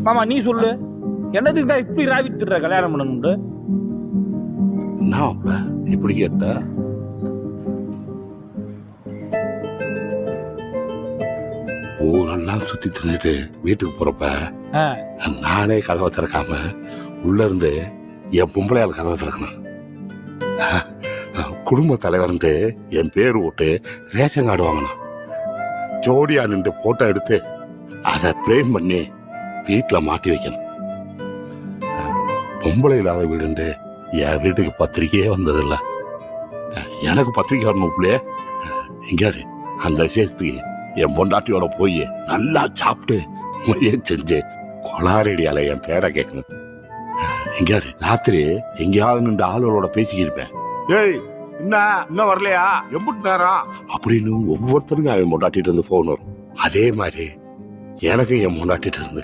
மாமா நீ சொல்லு, என்னதுக்கு தான் இப்படி ராவித்துற கல்யாணம் பண்ணணும்னு? நான் இப்படி கேட்டா ஊரெல்லாம் சுத்தி தின்னுட்டு வீட்டுக்கு போறப்ப நானே கதவை திறக்காம உள்ள இருந்து என் பொம்பளையால் கதவை திறக்கணும். குடும்ப தலைவர்ன்ட்டு என் பேர் போட்டு ரேஷன் கார்டு வாங்கணும். ஜோடியா நின்று போட்டோ எடுத்து அதை பிரேம் பண்ணி வீட்டுல மாட்டி வைக்கணும். பொம்பளை இல்லாத வீடுண்டு என் வீட்டுக்கு பத்திரிக்கையே வந்ததில்ல. எனக்கு பத்திரிக்கை வரணும் பிள்ளைய. எங்காரு அந்த விசேஷத்துக்கு என் பொண்டாட்டியோட போய் நல்லா சாப்பிட்டு முறைய செஞ்சு கொலாரடியால என் பேரை கேட்கணும். எங்காரு ராத்திரி எங்கேயாவது நின்று ஆளுகளோட பேசிக்கிருப்பேன். ஏய் இன்னும் வரலையா, எம்புட்டு நேரம் அப்படின்னு ஒவ்வொருத்தருக்கும் அவன் பொண்டாட்டிட்டு இருந்து போன் வரும். அதே மாதிரி எனக்கு என் பொண்டாட்டிட்டு இருந்து